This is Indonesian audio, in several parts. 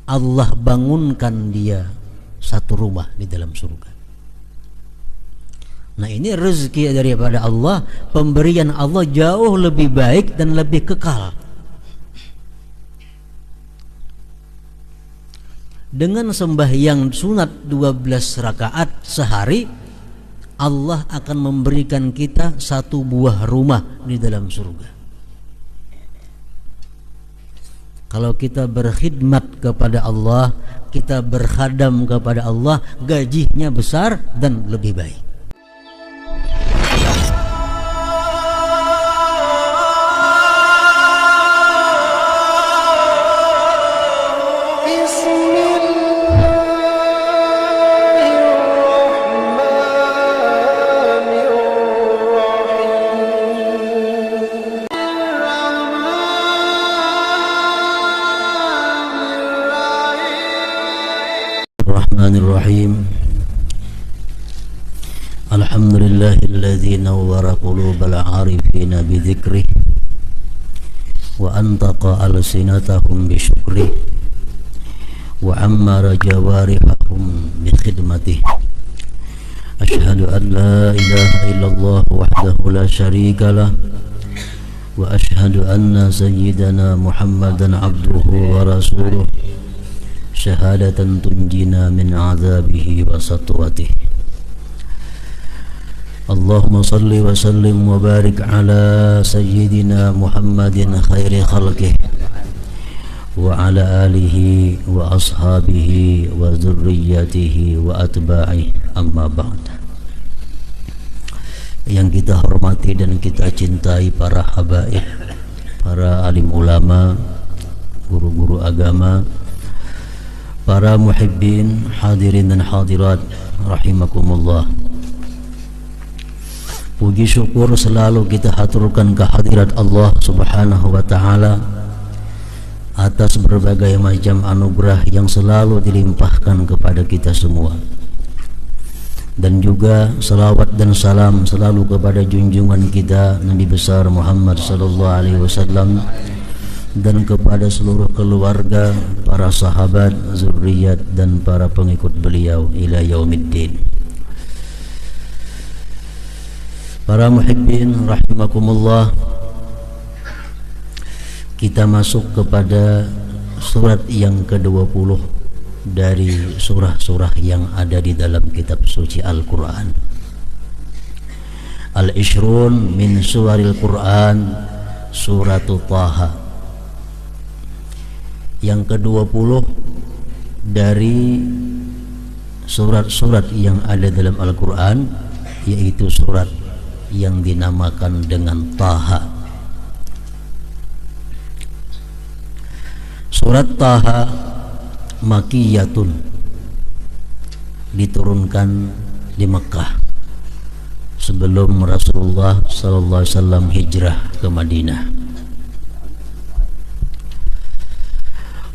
Allah bangunkan dia satu rumah di dalam surga. Nah, ini rezeki daripada Allah, pemberian Allah jauh lebih baik dan lebih kekal. Dengan sembahyang sunat 12 rakaat sehari, Allah akan memberikan kita satu buah rumah di dalam surga. Kalau kita berkhidmat kepada Allah, kita berkhadam kepada Allah, gajinya besar dan lebih baik. Bismillahirrahmanirrahim. Alhamdulillahilladzi nawwara qulubal 'arifina bi dzikrih wa antaqa alsinatahum bi syukrih wa ammara jawarihahum bi khidmatih. Asyhadu an la ilaha illallah wahdahu la syarika lah wa asyhadu anna sayyidana Muhammadan 'abduhu wa rasuluh syahadatan tunjina min azabihi wa satwatih. Allahumma salli wa sallim wa barik ala sayyidina Muhammadin khairi khalqih wa ala alihi wa ashabihi wa zurriyatihi wa atba'ihi, amma ba'd. Yang kita hormati dan kita cintai para habaib, para alim ulama, guru-guru agama, para muhibbin, hadirin dan hadirat rahimakumullah. Puji syukur selalu kita haturkan kehadirat Allah Subhanahu wa ta'ala atas berbagai macam anugerah yang selalu dilimpahkan kepada kita semua. Dan juga salawat dan salam selalu kepada junjungan kita Nabi besar Muhammad sallallahu alaihi wasallam dan kepada seluruh keluarga, para sahabat, zurriyat dan para pengikut beliau ila yaumiddin. Para muhibbin rahimakumullah, kita masuk kepada surat yang ke-20 dari surah-surah yang ada di dalam kitab suci Al-Quran. Al-Ishrun min suwaril Quran, suratul Taha. Yang ke-20 dari surat-surat yang ada dalam Al-Quran, yaitu surat yang dinamakan dengan Taha. Surat Taha Makiyatun, diturunkan di Mekah sebelum Rasulullah sallallahu alaihi wasallam hijrah ke Madinah.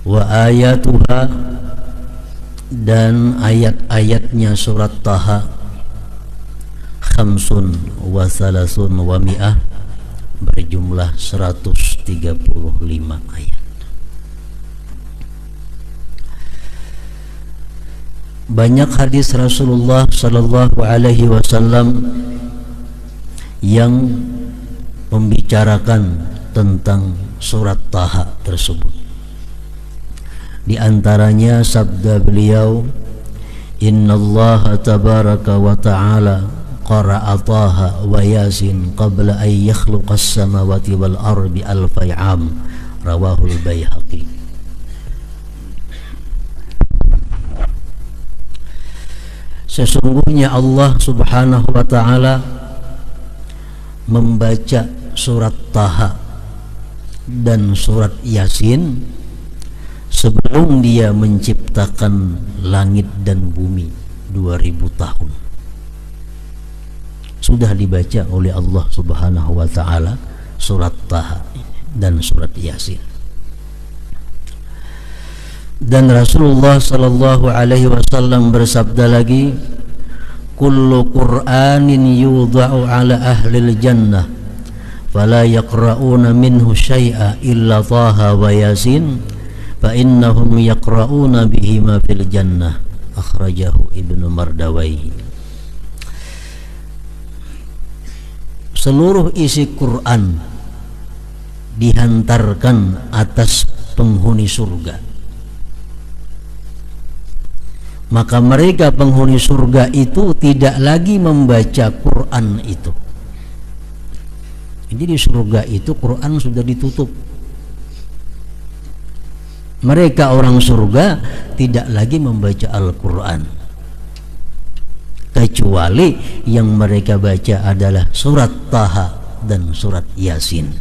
Wa ayatuha, dan ayat-ayatnya surat Taha khamsun wa thalathun wa mi'ah, berjumlah 135 ayat. Banyak hadis Rasulullah sallallahu alaihi wasallam yang membicarakan tentang surat Taha tersebut. Di antaranya sabda beliau, innallaha tabaraka wa ta'ala qara'a Taha wa Yasin qabla an yakhluqas samawati wal ardi alfa 'am, rawahul Baihaqi. Sesungguhnya Allah Subhanahu wa ta'ala membaca surat Taha dan surat Yasin sebelum dia menciptakan langit dan bumi 2000 tahun. Sudah dibaca oleh Allah Subhanahu wa ta'ala surat Taha dan surat Yasin. Dan Rasulullah sallallahu alaihi wasallam bersabda lagi, kullu qur'anin yudha'u ala ahlil jannah fala yaqra'una minhu syai'a illa Taha wa Yasin fa innahum yaqra'una bihima fil jannah, akhrajahu Ibnu Mardawaihi. Seluruh isi Quran dihantarkan atas penghuni surga, maka mereka penghuni surga itu tidak lagi membaca Quran itu. Jadi di surga itu Quran sudah ditutup. Mereka orang surga tidak lagi membaca Al-Quran, kecuali yang mereka baca adalah surat Taha dan surat Yasin.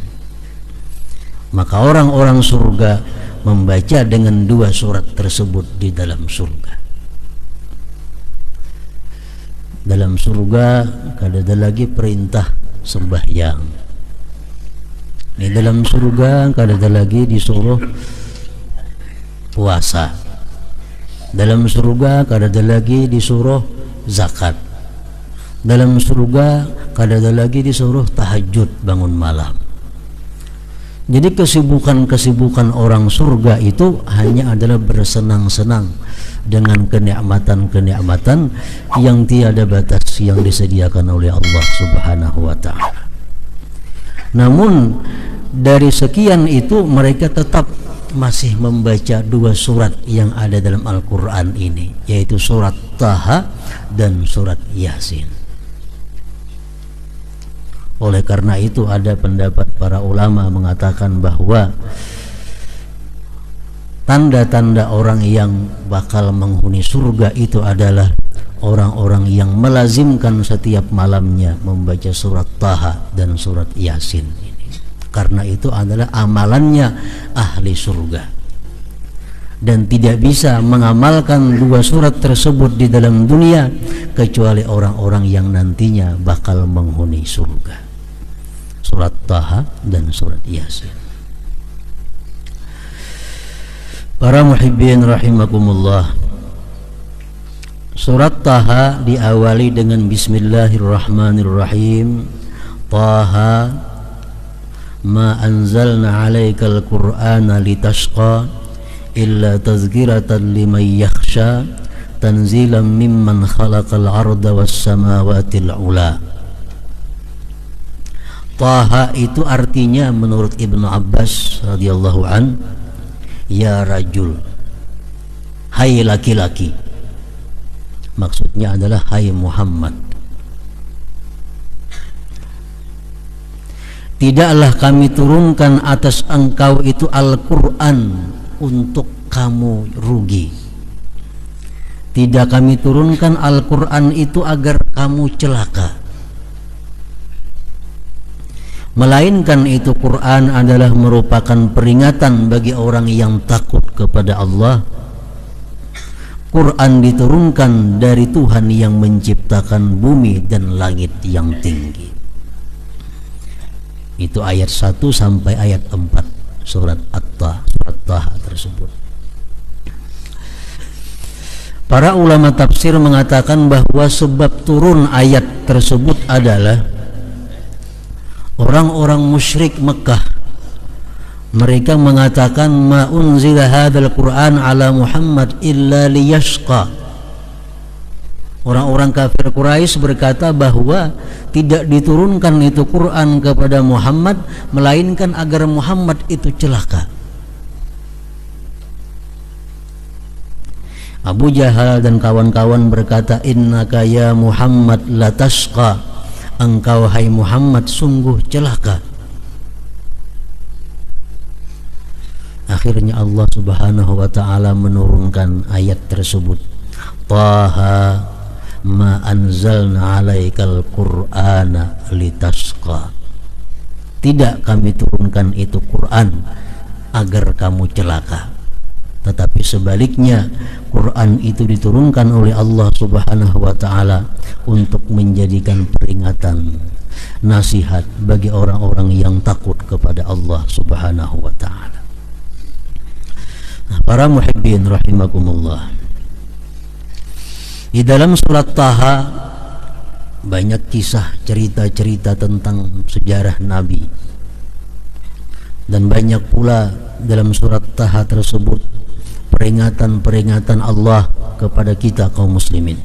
Maka orang-orang surga membaca dengan dua surat tersebut di dalam surga. Dalam surga kada ada lagi perintah sembahyang. Di dalam surga kada ada lagi disuruh puasa. Dalam surga kada ada lagi disuruh zakat. Dalam surga kada ada lagi disuruh tahajud, bangun malam. Jadi kesibukan-kesibukan orang surga itu hanya adalah bersenang-senang dengan kenikmatan-kenikmatan yang tiada batas yang disediakan oleh Allah Subhanahu wa ta'ala. Namun dari sekian itu mereka tetap masih membaca dua surat yang ada dalam Al-Quran ini, yaitu surat Taha dan surat Yasin. Oleh karena itu ada pendapat para ulama mengatakan bahwa tanda-tanda orang yang bakal menghuni surga itu adalah orang-orang yang melazimkan setiap malamnya membaca surat Taha dan surat Yasin ini. Karena itu adalah amalannya ahli surga, dan tidak bisa mengamalkan dua surat tersebut di dalam dunia kecuali orang-orang yang nantinya bakal menghuni surga, surat Taha dan surat Yasin. Para muhibbin rahimakumullah, surat Taha diawali dengan Bismillahirrahmanirrahim. Taha ma anzalna 'alaikal qur'ana litashqa illa tazkiratan liman yakhsha tanzilan mimman khalaqal arda was samawatil ula. Taha itu artinya menurut Ibnu Abbas radhiyallahu an, ya rajul, hai laki-laki. Maksudnya adalah hai Muhammad. Tidaklah kami turunkan atas engkau itu Al-Quran untuk kamu rugi. Tidak kami turunkan Al-Quran itu agar kamu celaka, melainkan itu Quran adalah merupakan peringatan bagi orang yang takut kepada Allah. Quran diturunkan dari Tuhan yang menciptakan bumi dan langit yang tinggi. Itu ayat 1 sampai ayat 4 surat Taha tersebut. Para ulama tafsir mengatakan bahwa sebab turun ayat tersebut adalah orang-orang musyrik Mekah. Mereka mengatakan ma unzila hadzal Qur'an ala Muhammad illa liyashqa. Orang-orang kafir Quraisy berkata bahwa tidak diturunkan itu Quran kepada Muhammad melainkan agar Muhammad itu celaka. Abu Jahal dan kawan-kawan berkata, innaka ya Muhammad latashqa, engkau hai Muhammad sungguh celaka. Akhirnya Allah Subhanahu wa ta'ala menurunkan ayat tersebut. Taha ma anzalna 'alaikal qur'ana litashqa. Tidak kami turunkan itu Quran agar kamu celaka, tetapi sebaliknya Quran itu diturunkan oleh Allah Subhanahu wa ta'ala untuk menjadikan peringatan, nasihat bagi orang-orang yang takut kepada Allah Subhanahu wa ta'ala. Para muhibbin rahimakumullah, di dalam surat Taha banyak kisah cerita-cerita tentang sejarah Nabi, Dan banyak pula dalam surat Taha tersebut peringatan-peringatan Allah kepada kita kaum muslimin.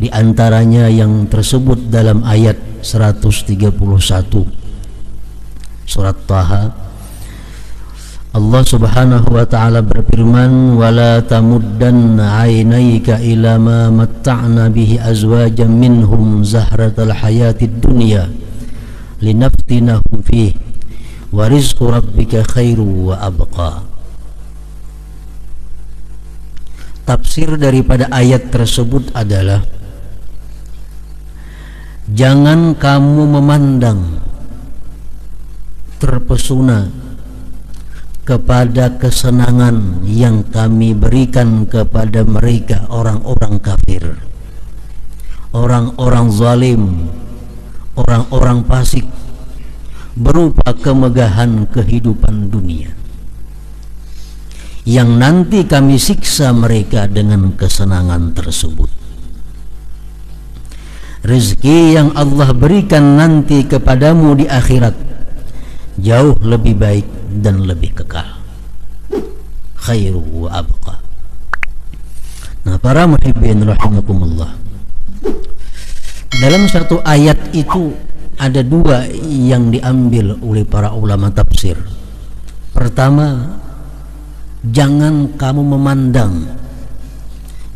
Di antaranya yang tersebut dalam ayat 131 surat Taha, Allah Subhanahu wa taala berfirman, "Wala tamuddanna 'ainaika ila ma matta'na bihi azwajan minhum zahratal hayatid dunya linaftinahum fihi wa rizqu rabbika khairu wa abqa." Tafsir daripada ayat tersebut adalah, jangan kamu memandang, terpesona kepada kesenangan yang kami berikan kepada mereka orang-orang kafir, orang-orang zalim, orang-orang fasik, berupa kemegahan kehidupan dunia yang nanti kami siksa mereka dengan kesenangan tersebut. Rezeki yang Allah berikan nanti kepadamu di akhirat jauh lebih baik dan lebih kekal, khairu wa abqa. Nah, para muhibbin rahimakumullah, dalam satu ayat itu ada dua yang diambil oleh para ulama tafsir. Pertama, jangan kamu memandang,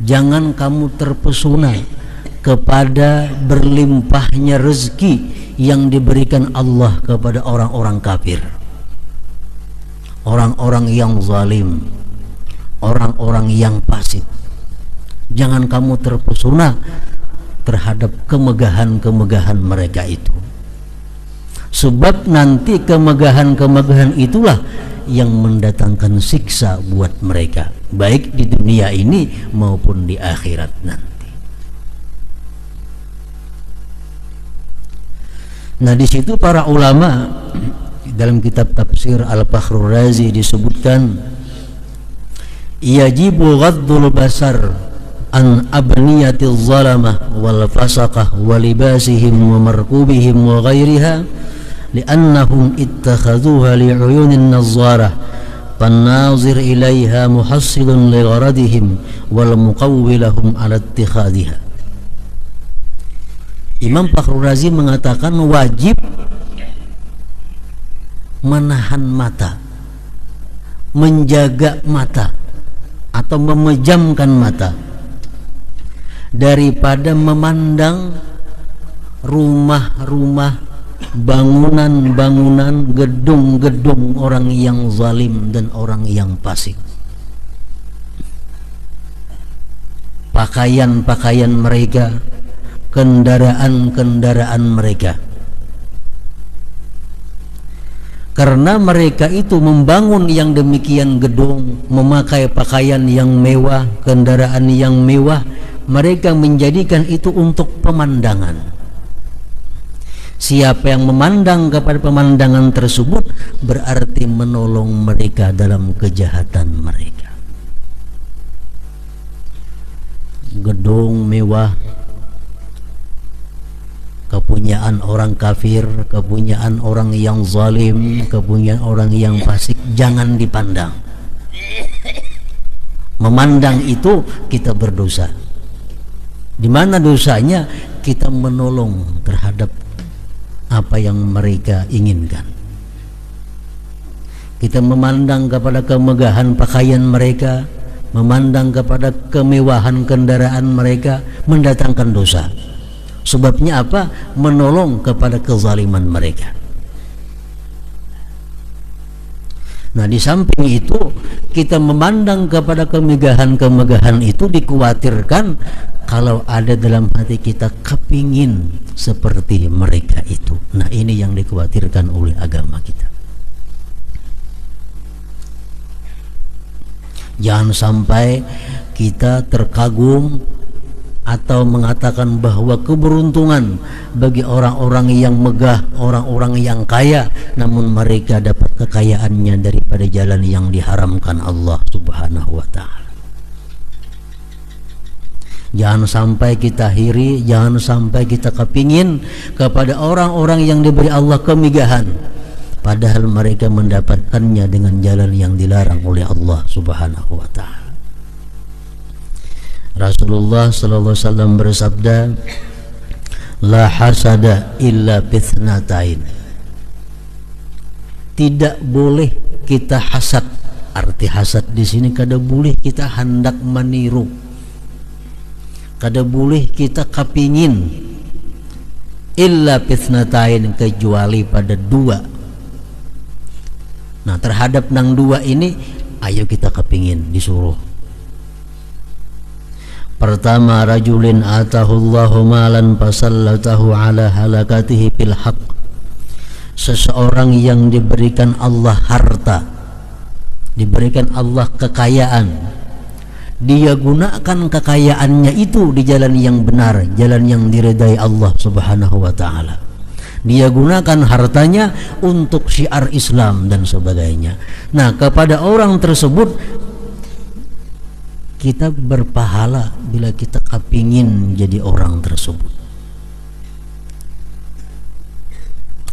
jangan kamu terpesona kepada berlimpahnya rezeki yang diberikan Allah kepada orang-orang kafir, orang-orang yang zalim, orang-orang yang fasik. Jangan kamu terpesona terhadap kemegahan-kemegahan mereka itu, sebab nanti kemegahan-kemegahan itulah yang mendatangkan siksa buat mereka, baik di dunia ini maupun di akhirat nanti. Nah, di situ para ulama dalam kitab tafsir Al-Fakhrur Razi disebutkan, yajibu ghaddul basar an abniyatiz zalamah wal fasaqah wa libasihim wa markubihim wa ghairiha li'annahum ittakhadhuha li'uyunin nazzarah fannazir ilaiha muhassilun li gharadihim wal muqawwilahum ala ittikhadhiha. Imam Fakhrur Razi mengatakan wajib menahan mata, menjaga mata atau memejamkan mata daripada memandang rumah-rumah, bangunan-bangunan, gedung-gedung orang yang zalim dan orang yang fasik. Pakaian-pakaian mereka, kendaraan-kendaraan mereka, karena mereka itu membangun yang demikian gedung, memakai pakaian yang mewah, kendaraan yang mewah, mereka menjadikan itu untuk pemandangan. Siapa yang memandang kepada pemandangan tersebut berarti menolong mereka dalam kejahatan mereka. Gedung mewah, kepunyaan orang kafir, kepunyaan orang yang zalim, kepunyaan orang yang fasik, jangan dipandang. Memandang itu kita berdosa. Di mana dosanya? Kita menolong terhadap apa yang mereka inginkan. Kita memandang kepada kemegahan pakaian mereka, memandang kepada kemewahan kendaraan mereka, mendatangkan dosa. Sebabnya apa? Menolong kepada kezaliman mereka. Nah, di samping itu kita memandang kepada kemegahan-kemegahan itu, dikhawatirkan kalau ada dalam hati kita kepingin seperti mereka itu. Nah, ini yang dikhawatirkan oleh agama kita. Jangan sampai kita terkagum atau mengatakan bahwa keberuntungan bagi orang-orang yang megah, orang-orang yang kaya, namun mereka dapat kekayaannya daripada jalan yang diharamkan Allah Subhanahu wa ta'ala. Jangan sampai kita hiri, jangan sampai kita kepingin kepada orang-orang yang diberi Allah kemegahan, padahal mereka mendapatkannya dengan jalan yang dilarang oleh Allah Subhanahu wa taala. Rasulullah sallallahu alaihi wasallam bersabda, la hasada illa fitnatain. Tidak boleh kita hasad. Arti hasad di sini kada boleh kita hendak meniru, kada boleh kita kapingin, illa fitnatain, kecuali pada dua. Nah, terhadap nang dua ini ayo kita kepingin, disuruh. Pertama, rajulin atahullahu malan fasallatahu ala halakatihi fil haqq. Seseorang yang diberikan Allah harta, diberikan Allah kekayaan, dia gunakan kekayaannya itu di jalan yang benar, jalan yang diridai Allah Subhanahu wa taala. Dia gunakan hartanya untuk syiar Islam dan sebagainya. Nah, kepada orang tersebut kita berpahala bila kita kepingin jadi orang tersebut.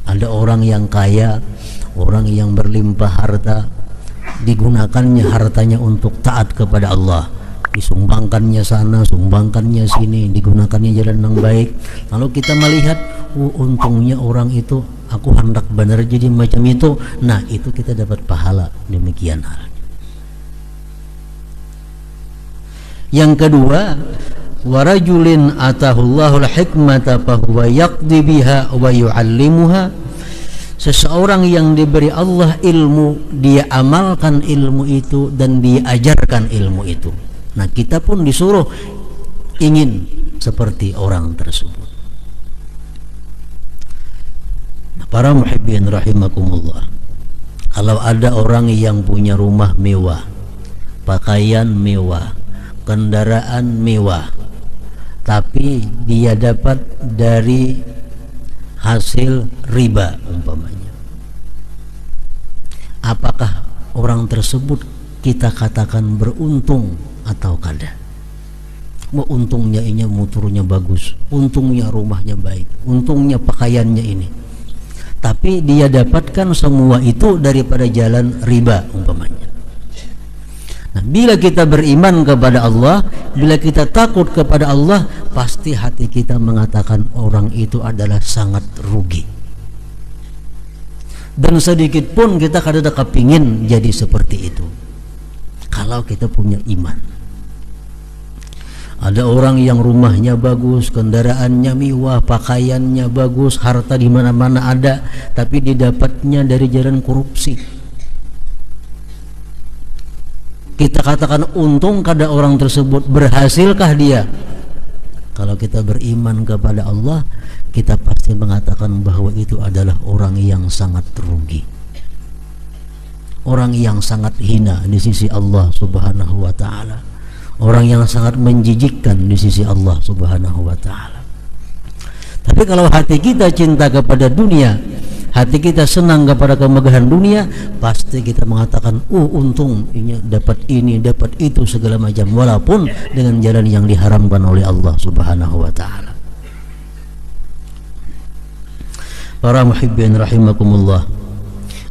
Ada orang yang kaya, orang yang berlimpah harta, digunakannya hartanya untuk taat kepada Allah, disumbangkannya sana, sumbangkannya sini, digunakannya jalan yang baik. Lalu kita melihat, untungnya orang itu, aku hendak benar jadi macam itu. Nah, itu kita dapat pahala demikian hal. Yang kedua, warajulin atahullahul hikmata fahuwa yaqdi biha wa yu'allimuha. Seseorang yang diberi Allah ilmu, dia amalkan ilmu itu dan dia ajarkan ilmu itu. Nah, kita pun disuruh ingin seperti orang tersebut. Nah, para muhibbin rahimakumullah, kalau ada orang yang punya rumah mewah, pakaian mewah, kendaraan mewah, tapi dia dapat dari hasil riba umpamanya, apakah orang tersebut kita katakan beruntung atau kada? Untungnya ini motornya bagus, untungnya rumahnya baik, untungnya pakaiannya ini, tapi dia dapatkan semua itu daripada jalan riba umpamanya. Nah, bila kita beriman kepada Allah, bila kita takut kepada Allah, pasti hati kita mengatakan orang itu adalah sangat rugi. Dan sedikit pun kita kada kepingin jadi seperti itu kalau kita punya iman. Ada orang yang rumahnya bagus, kendaraannya mewah, pakaiannya bagus, harta di mana-mana ada, tapi didapatnya dari jalan korupsi. Kita katakan untung kada orang tersebut, berhasilkah dia? Kalau kita beriman kepada Allah, kita pasti mengatakan bahwa itu adalah orang yang sangat rugi, orang yang sangat hina di sisi Allah Subhanahu wa taala, orang yang sangat menjijikkan di sisi Allah Subhanahu wa taala. Tapi kalau hati kita cinta kepada dunia, hati kita senang kepada kemegahan dunia, pasti kita mengatakan, untung ini dapat itu segala macam, walaupun dengan jalan yang diharamkan oleh Allah Subhanahu wa taala. Para muhibbin rahimakumullah,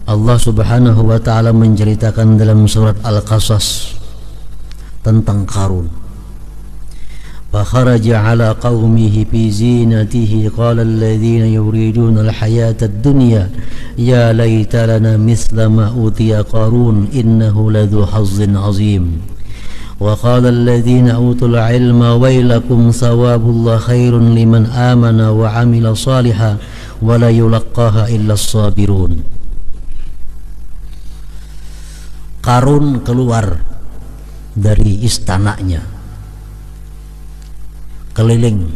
Allah Subhanahu wa taala menceritakan dalam surat Al-Qasas tentang Qarun. فخرج على قومه في زينته قال الذين يريدون الحياة الدنيا يا ليت لنا مثل ما أوتي قارون إنه لذو حظ عظيم وقال الذين أوتوا العلم ويلكم ثواب الله خير لمن آمن وعمل صالحا ولا يلقاها إلا الصابرون. Qarun keluar dari istananya, keliling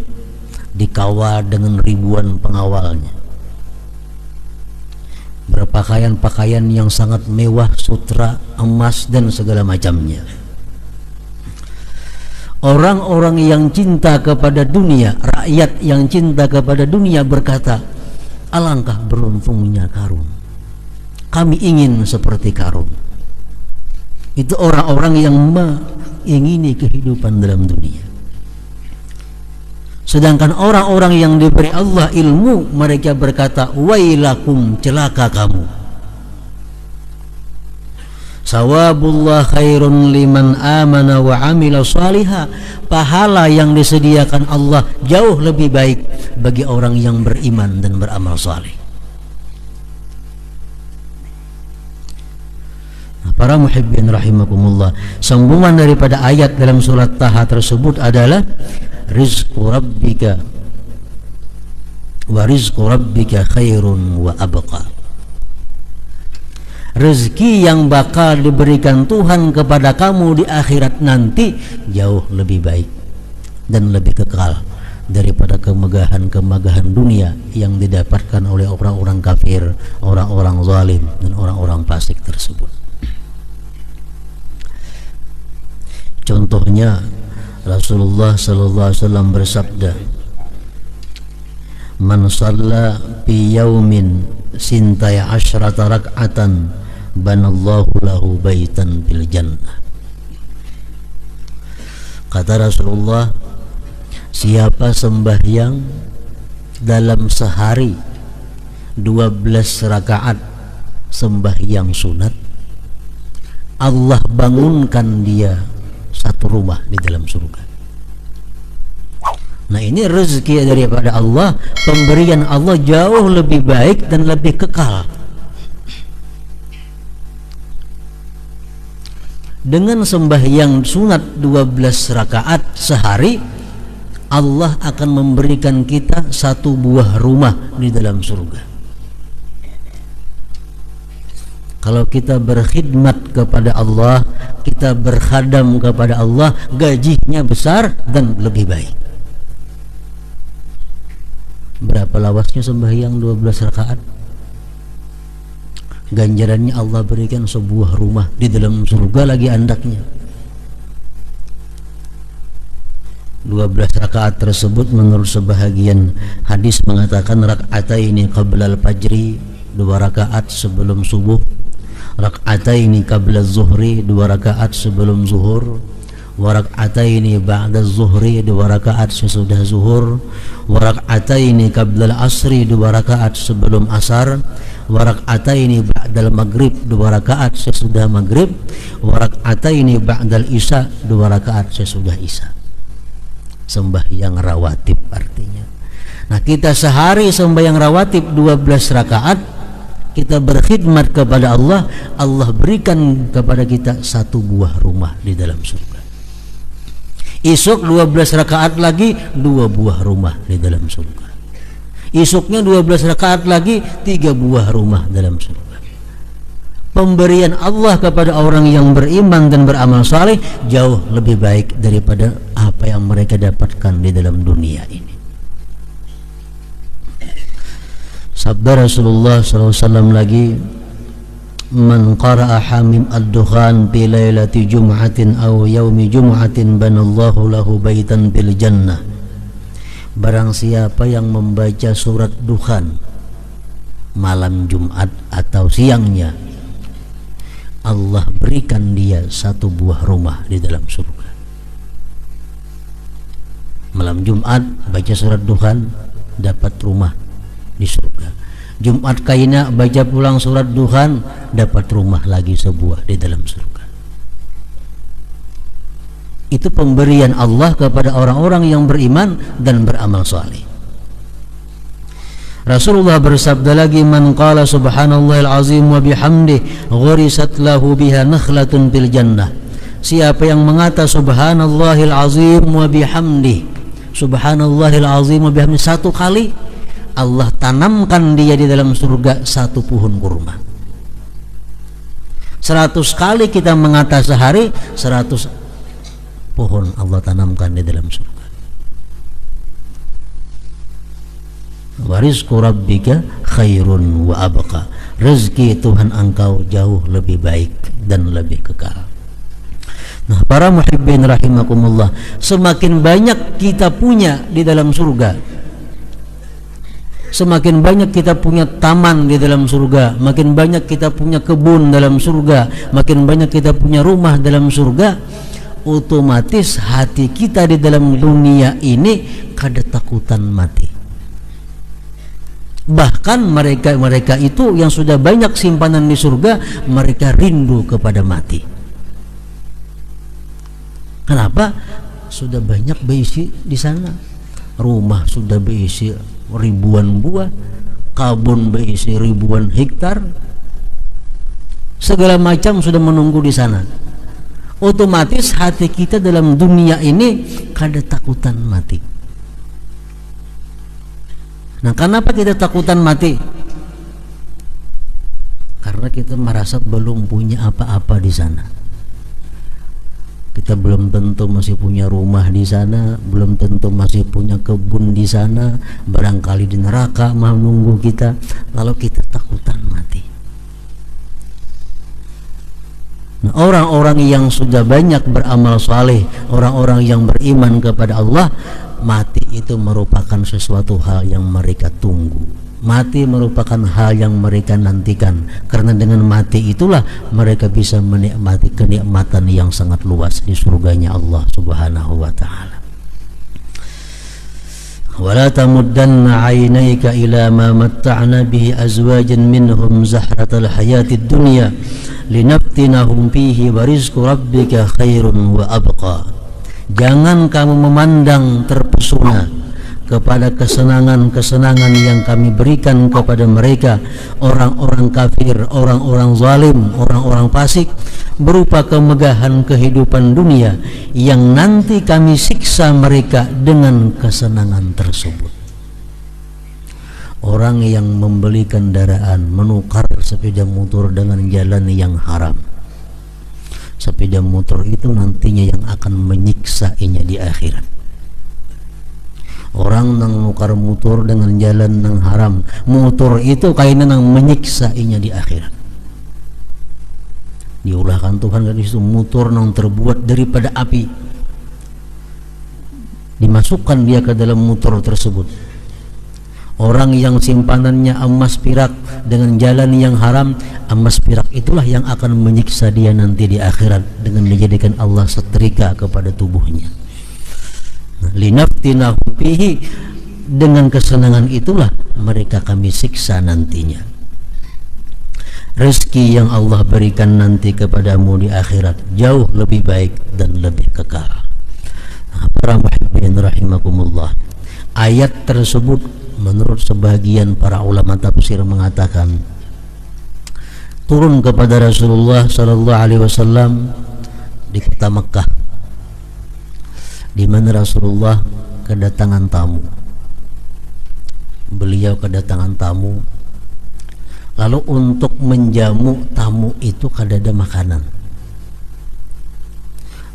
dikawal dengan ribuan pengawalnya, berpakaian-pakaian yang sangat mewah, sutra, emas dan segala macamnya. Orang-orang yang cinta kepada dunia, rakyat yang cinta kepada dunia berkata, alangkah beruntungnya Qarun, kami ingin seperti Qarun. Itu orang-orang yang mengingini kehidupan dalam dunia. Sedangkan orang-orang yang diberi Allah ilmu, mereka berkata, wailakum, celaka kamu. Sawabullah khairun liman amana wa amila shaliha. Pahala yang disediakan Allah jauh lebih baik bagi orang yang beriman dan beramal saleh. Para muhibbin rahimakumullah, sambungan daripada ayat dalam surat Taha tersebut adalah rizqu rabbika wa rizqu rabbika khairun wa abqa. Rezeki yang bakal diberikan Tuhan kepada kamu di akhirat nanti jauh lebih baik dan lebih kekal daripada kemegahan-kemegahan dunia yang didapatkan oleh orang-orang kafir, orang-orang zalim dan orang-orang fasik tersebut. Contohnya Rasulullah sallallahu alaihi wasallam bersabda, "Man shalla fi yaumin sintai asyrata rak'atan banallahu lahu baitan fil jannah." Kata Rasulullah, siapa sembahyang dalam sehari 12 rakaat sembahyang sunat, Allah bangunkan dia satu rumah di dalam surga. Nah, ini rezeki daripada Allah, pemberian Allah jauh lebih baik dan lebih kekal. Dengan sembahyang sunat 12 rakaat sehari, Allah akan memberikan kita satu buah rumah di dalam surga. Kalau kita berkhidmat kepada Allah, kita berkhadam kepada Allah, gajinya besar dan lebih baik. Berapa lawasnya sembahyang 12 rakaat? Ganjarannya Allah berikan sebuah rumah di dalam surga lagi andaknya. 12 rakaat tersebut menurut sebahagian hadis mengatakan rak'ataini qabla al-fajri, 2 rakaat sebelum subuh, rak'ataini qabla az-zuhri, 2 rakaat sebelum zuhur, wa rak'ataini ba'da az-zuhri, 2 rakaat sesudah zuhur, wa rak'ataini qabla al-asri, 2 rakaat sebelum asar, wa rak'ataini ba'da al-maghrib, 2 rakaat sesudah maghrib, wa rak'ataini ba'da al-isya, 2 rakaat sesudah isya. Sembahyang rawatib artinya. Nah, kita sehari sembahyang rawatib 12 rakaat, kita berkhidmat kepada Allah, Allah berikan kepada kita satu buah rumah di dalam surga. Esok 12 rakaat lagi, 2 buah rumah di dalam surga. Esoknya 12 rakaat lagi, 3 buah rumah dalam surga. Pemberian Allah kepada orang yang beriman dan beramal saleh jauh lebih baik daripada apa yang mereka dapatkan di dalam dunia ini. Sabda Rasulullah SAW lagi, man qara'a hamim ad-dukhan fi lailati jum'atin aw yaumi jum'atin banallahu lahu baitan fil jannah. Barang siapa yang membaca surat dukhan malam Jumat atau siangnya, Allah berikan dia satu buah rumah di dalam surga. Malam Jumat baca surat dukhan, dapat rumah di surga. Jumat kaina baca pulang surat dukhan, dapat rumah lagi sebuah di dalam surga. Itu pemberian Allah kepada orang-orang yang beriman dan beramal saleh. Rasulullah bersabda lagi, man qala subhanallahil azim wa bihamdihi ghurisat lahu biha nakhlatun fil jannah. Siapa yang mengata subhanallahil azim wa bihamdihi, subhanallahil azim wa bihamdihi satu kali, Allah tanamkan dia di dalam surga satu pohon kurma. 100 kali kita mengata sehari, 100 pohon Allah tanamkan di dalam surga. Wa rizqu rabbika khairun wa abqa. Rezeki Tuhan engkau jauh lebih baik dan lebih kekal. Nah, para muhibbin rahimakumullah, semakin banyak kita punya di dalam surga, semakin banyak kita punya taman di dalam surga, makin banyak kita punya kebun dalam surga, makin banyak kita punya rumah dalam surga, otomatis hati kita di dalam dunia ini kada takutan mati. Bahkan mereka itu yang sudah banyak simpanan di surga, mereka rindu kepada mati. Kenapa? Sudah banyak berisi di sana. Rumah sudah berisi ribuan buah, kebun berisi ribuan hektar, segala macam sudah menunggu di sana. Otomatis hati kita dalam dunia ini kada takutan mati. Nah, kenapa kita takutan mati? Karena kita merasa belum punya apa-apa di sana. Kita belum tentu masih punya rumah di sana, belum tentu masih punya kebun di sana, barangkali di neraka menunggu kita, lalu kita takutan mati. Nah, orang-orang yang sudah banyak beramal saleh, orang-orang yang beriman kepada Allah, mati itu merupakan sesuatu hal yang mereka tunggu. Mati merupakan hal yang mereka nantikan, karena dengan mati itulah mereka bisa menikmati kenikmatan yang sangat luas di surganya Allah Subhanahu wa ta'ala. Wala tamuddanna 'ainayka ila ma matta'na bihi azwajan minhum zahratal hayatid dunya linaftinahum fihi wa rizqu rabbika khairun wa abqa. Jangan kamu memandang terpesona kepada kesenangan-kesenangan yang kami berikan kepada mereka, orang-orang kafir, orang-orang zalim, orang-orang fasik, berupa kemegahan kehidupan dunia yang nanti kami siksa mereka dengan kesenangan tersebut. Orang yang membeli kendaraan, menukar sepeda motor dengan jalan yang haram, sepeda motor itu nantinya yang akan menyiksainya di akhirat. Orang nang nukar motor dengan jalan nang haram, motor itu kainan nang menyiksainya di akhirat. Diulahkan Tuhan dari situ, motor nang terbuat daripada api, dimasukkan dia ke dalam motor tersebut. Orang yang simpanannya emas pirak dengan jalan yang haram, emas pirak itulah yang akan menyiksa dia nanti di akhirat dengan menjadikan Allah setrika kepada tubuhnya. Linaftinahum fihi, dengan kesenangan itulah mereka kami siksa nantinya. Rezeki yang Allah berikan nanti kepadamu di akhirat jauh lebih baik dan lebih kekal. Para muhibbin rahimakumullah, ayat tersebut menurut sebagian para ulama tafsir mengatakan turun kepada Rasulullah sallallahu alaihi wasallam di kota Mekah, di mana Rasulullah kedatangan tamu. Beliau kedatangan tamu, lalu untuk menjamu tamu itu kada ada makanan.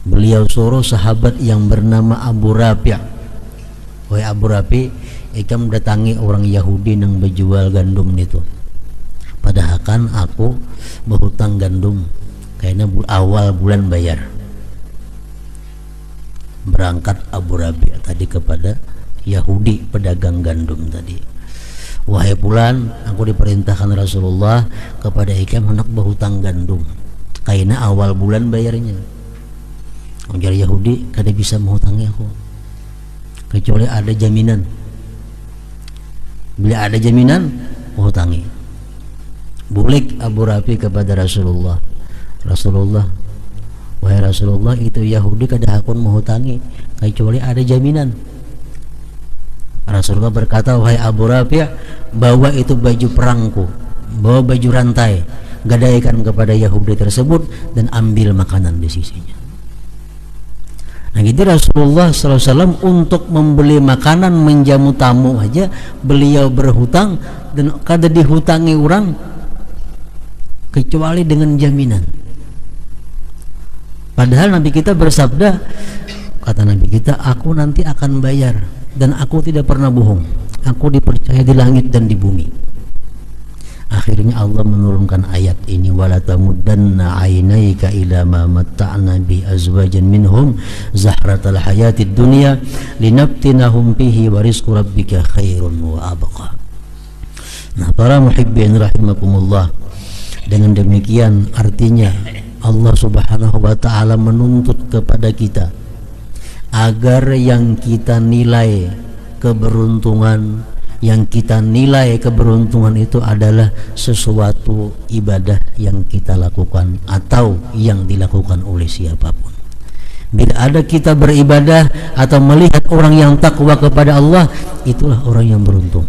Beliau suruh sahabat yang bernama Abu Rafi', wahai Abu Rafi', ikam datangi orang Yahudi yang berjual gandum itu. Padahal kan aku berhutang gandum, kayaknya awal bulan bayar. Berangkat Abu Rafi' tadi kepada Yahudi pedagang gandum tadi. Wahai fulan, aku diperintahkan Rasulullah kepada ikam hendak berhutang gandum, kayaknya awal bulan bayarnya. Ujar Yahudi, kada bisa menghutangi aku kecuali ada jaminan. Bila ada jaminan, menghutangi. Bulik Abu Rafi' kepada Rasulullah, Rasulullah, wahai Rasulullah, itu Yahudi kada hakun menghutangi kecuali ada jaminan. Rasulullah berkata, wahai Abu Rafi', bawa itu baju perangku, bawa baju rantai, gadaikan kepada Yahudi tersebut dan ambil makanan di sisinya. Nah gitu Rasulullah SAW untuk membeli makanan menjamu tamu aja beliau berhutang, dan kada dihutangi orang kecuali dengan jaminan. Padahal Nabi kita bersabda, kata Nabi kita, aku nanti akan bayar dan aku tidak pernah bohong, aku dipercaya di langit dan di bumi. Akhirnya Allah menurunkan ayat ini, wala tamuddanna 'ainayka ila ma matta'na bi azwajan minhum zahratal hayatid dunya linaftinahum fihi wa rizqu rabbika khairun wa abqa. Nah, para muhibbin rahimakumullah, dengan demikian artinya Allah Subhanahu wa ta'ala menuntut kepada kita agar yang kita nilai keberuntungan, yang kita nilai keberuntungan itu adalah sesuatu ibadah yang kita lakukan atau yang dilakukan oleh siapapun. Bila ada kita beribadah atau melihat orang yang takwa kepada Allah, itulah orang yang beruntung.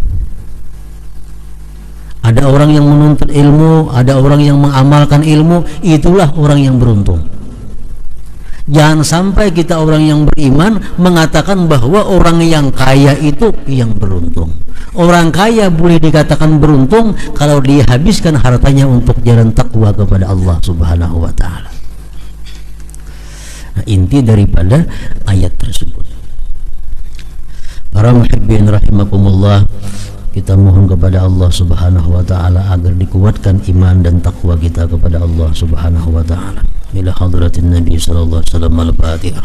Ada orang yang menuntut ilmu, ada orang yang mengamalkan ilmu, itulah orang yang beruntung. Jangan sampai kita orang yang beriman mengatakan bahwa orang yang kaya itu yang beruntung. Orang kaya boleh dikatakan beruntung kalau dia habiskan hartanya untuk jalan takwa kepada Allah Subhanahu wa taala. Nah, inti daripada ayat tersebut. Para muhibbin rahimakumullah, kita mohon kepada Allah Subhanahu wa taala agar dikuatkan iman dan takwa kita kepada Allah Subhanahu wa taala. Ila hadratin Nabi sallallahu alaihi wasallam al-Fatihah.